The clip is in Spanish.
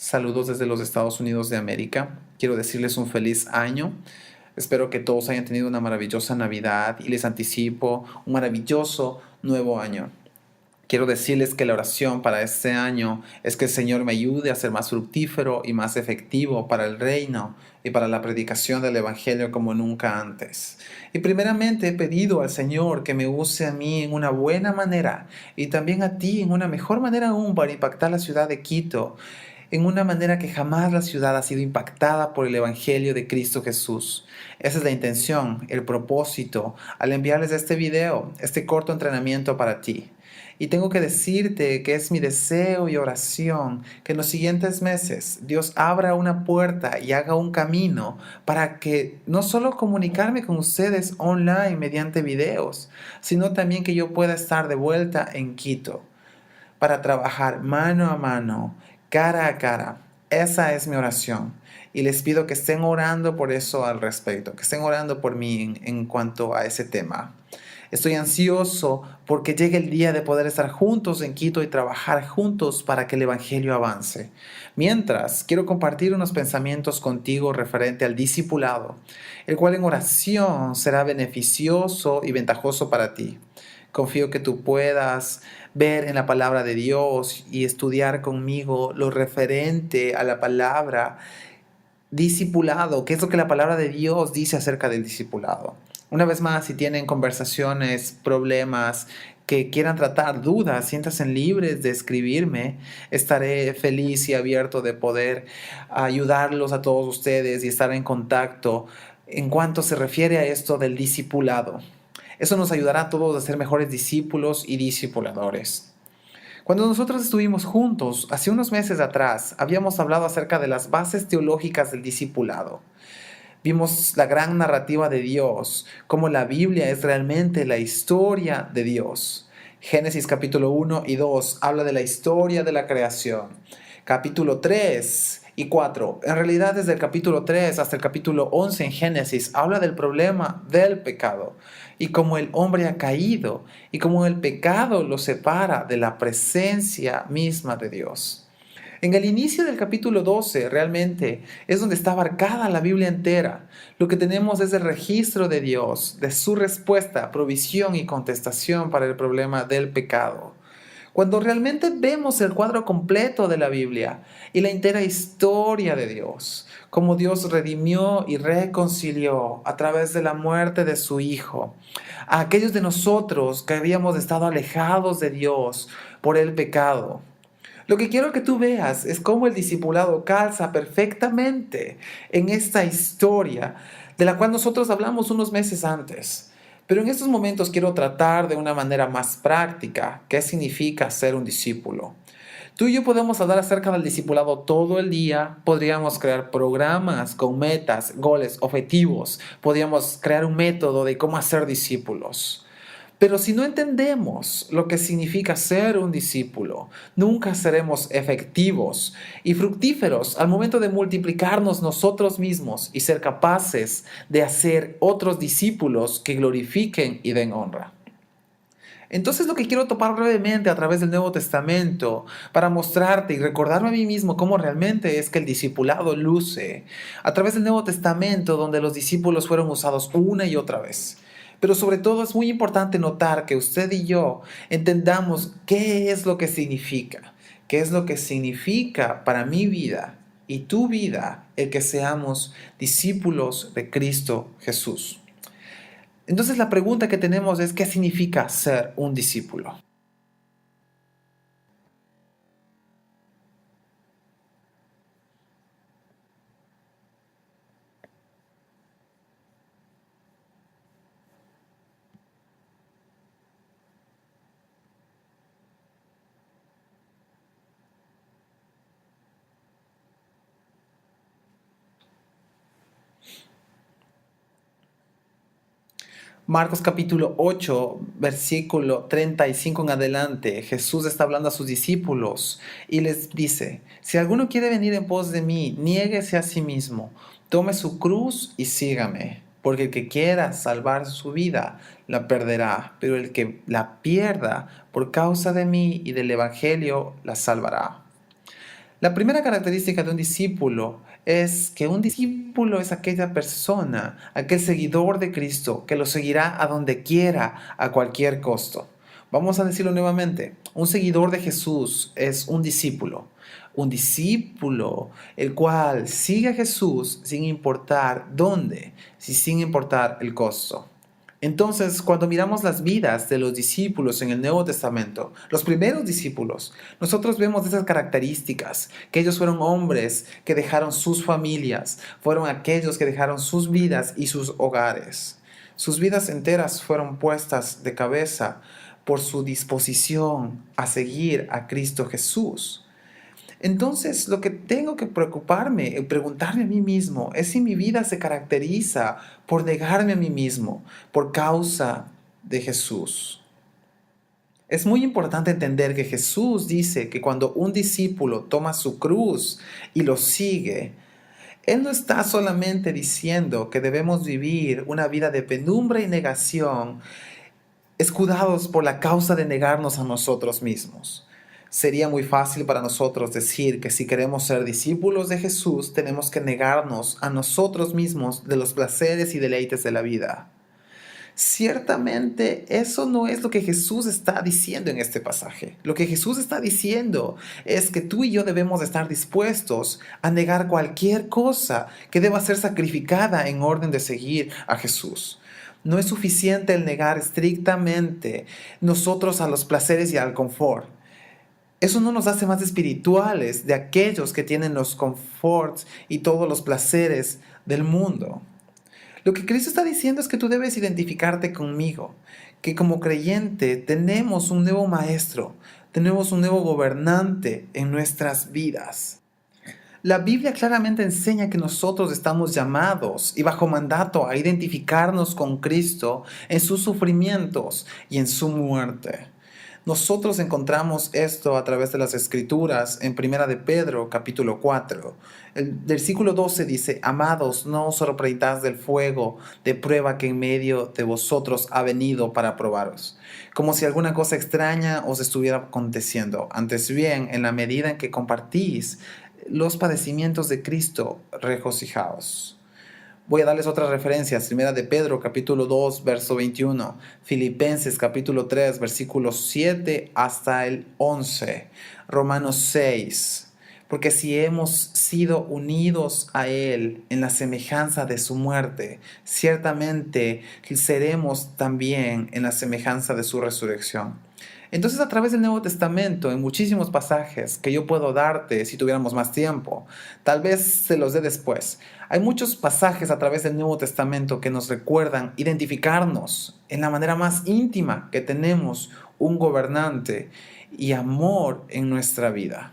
Saludos desde los Estados Unidos de América. Quiero decirles un feliz año. Espero que todos hayan tenido una maravillosa Navidad y les anticipo un maravilloso nuevo año. Quiero decirles que la oración para este año es que el Señor me ayude a ser más fructífero y más efectivo para el reino y para la predicación del Evangelio como nunca antes. Y primeramente he pedido al Señor que me use a mí en una buena manera y también a ti en una mejor manera aún para impactar la ciudad de Quito en una manera que jamás la ciudad ha sido impactada por el Evangelio de Cristo Jesús. Esa es la intención, el propósito, al enviarles este video, este corto entrenamiento para ti. Y tengo que decirte que es mi deseo y oración que en los siguientes meses Dios abra una puerta y haga un camino para que no solo comunicarme con ustedes online mediante videos, sino también que yo pueda estar de vuelta en Quito para trabajar mano a mano, cara a cara. Esa es mi oración. Y les pido que estén orando por eso al respecto, que estén orando por mí en cuanto a ese tema. Estoy ansioso porque llegue el día de poder estar juntos en Quito y trabajar juntos para que el Evangelio avance. Mientras, quiero compartir unos pensamientos contigo referente al discipulado, el cual en oración será beneficioso y ventajoso para ti. Confío que tú puedas ver en la palabra de Dios y estudiar conmigo lo referente a la palabra discipulado, qué es lo que la palabra de Dios dice acerca del discipulado. Una vez más, si tienen conversaciones, problemas, que quieran tratar, dudas, siéntanse libres de escribirme. Estaré feliz y abierto de poder ayudarlos a todos ustedes y estar en contacto en cuanto se refiere a esto del discipulado. Eso nos ayudará a todos a ser mejores discípulos y discipuladores. Cuando nosotros estuvimos juntos, hace unos meses atrás, habíamos hablado acerca de las bases teológicas del discipulado. Vimos la gran narrativa de Dios, cómo la Biblia es realmente la historia de Dios. Génesis capítulo 1 y 2 habla de la historia de la creación. Capítulo 3 y 4, en realidad desde el capítulo 3 hasta el capítulo 11 en Génesis, habla del problema del pecado y cómo el hombre ha caído y cómo el pecado lo separa de la presencia misma de Dios. En el inicio del capítulo 12 realmente es donde está abarcada la Biblia entera. Lo que tenemos es el registro de Dios, de su respuesta, provisión y contestación para el problema del pecado. Cuando realmente vemos el cuadro completo de la Biblia y la entera historia de Dios, cómo Dios redimió y reconcilió a través de la muerte de su Hijo a aquellos de nosotros que habíamos estado alejados de Dios por el pecado. Lo que quiero que tú veas es cómo el discipulado calza perfectamente en esta historia de la cual nosotros hablamos unos meses antes. Pero en estos momentos quiero tratar de una manera más práctica qué significa ser un discípulo. Tú y yo podemos hablar acerca del discipulado todo el día, podríamos crear programas con metas, goles, objetivos, podríamos crear un método de cómo hacer discípulos. Pero si no entendemos lo que significa ser un discípulo, nunca seremos efectivos y fructíferos al momento de multiplicarnos nosotros mismos y ser capaces de hacer otros discípulos que glorifiquen y den honra. Entonces lo que quiero topar brevemente a través del Nuevo Testamento para mostrarte y recordarme a mí mismo cómo realmente es que el discipulado luce a través del Nuevo Testamento donde los discípulos fueron usados una y otra vez. Pero sobre todo es muy importante notar que usted y yo entendamos qué es lo que significa, qué es lo que significa para mi vida y tu vida el que seamos discípulos de Cristo Jesús. Entonces la pregunta que tenemos es, ¿qué significa ser un discípulo? Marcos capítulo 8, versículo 35 en adelante, Jesús está hablando a sus discípulos y les dice, si alguno quiere venir en pos de mí, niéguese a sí mismo, tome su cruz y sígame, porque el que quiera salvar su vida la perderá, pero el que la pierda por causa de mí y del evangelio la salvará. La primera característica de un discípulo es que un discípulo es aquella persona, aquel seguidor de Cristo, que lo seguirá a donde quiera, a cualquier costo. Vamos a decirlo nuevamente, un seguidor de Jesús es un discípulo. Un discípulo, el cual sigue a Jesús sin importar dónde, sin importar el costo. Entonces, cuando miramos las vidas de los discípulos en el Nuevo Testamento, los primeros discípulos, nosotros vemos esas características, que ellos fueron hombres que dejaron sus familias, fueron aquellos que dejaron sus vidas y sus hogares. Sus vidas enteras fueron puestas de cabeza por su disposición a seguir a Cristo Jesús. Entonces, lo que tengo que preocuparme, preguntarme a mí mismo, es si mi vida se caracteriza por negarme a mí mismo, por causa de Jesús. Es muy importante entender que Jesús dice que cuando un discípulo toma su cruz y lo sigue, Él no está solamente diciendo que debemos vivir una vida de penumbra y negación, escudados por la causa de negarnos a nosotros mismos. Sería muy fácil para nosotros decir que si queremos ser discípulos de Jesús, tenemos que negarnos a nosotros mismos de los placeres y deleites de la vida. Ciertamente eso no es lo que Jesús está diciendo en este pasaje. Lo que Jesús está diciendo es que tú y yo debemos estar dispuestos a negar cualquier cosa que deba ser sacrificada en orden de seguir a Jesús. No es suficiente el negar estrictamente nosotros a los placeres y al confort. Eso no nos hace más espirituales de aquellos que tienen los conforts y todos los placeres del mundo. Lo que Cristo está diciendo es que tú debes identificarte conmigo, que como creyente tenemos un nuevo maestro, tenemos un nuevo gobernante en nuestras vidas. La Biblia claramente enseña que nosotros estamos llamados y bajo mandato a identificarnos con Cristo en sus sufrimientos y en su muerte. Nosotros encontramos esto a través de las Escrituras en Primera de Pedro, capítulo 4. El versículo 12 dice: Amados, no os sorprendáis del fuego de prueba que en medio de vosotros ha venido para probaros, como si alguna cosa extraña os estuviera aconteciendo. Antes bien, en la medida en que compartís los padecimientos de Cristo, regocijaos. Voy a darles otras referencias. Primera de Pedro, capítulo 2, verso 21. Filipenses, capítulo 3, versículos 7 hasta el 11. Romanos 6. Porque si hemos sido unidos a Él en la semejanza de su muerte, ciertamente seremos también en la semejanza de su resurrección. Entonces, a través del Nuevo Testamento, en muchísimos pasajes que yo puedo darte si tuviéramos más tiempo, tal vez se los dé después. Hay muchos pasajes a través del Nuevo Testamento que nos recuerdan identificarnos en la manera más íntima que tenemos un gobernante y amor en nuestra vida.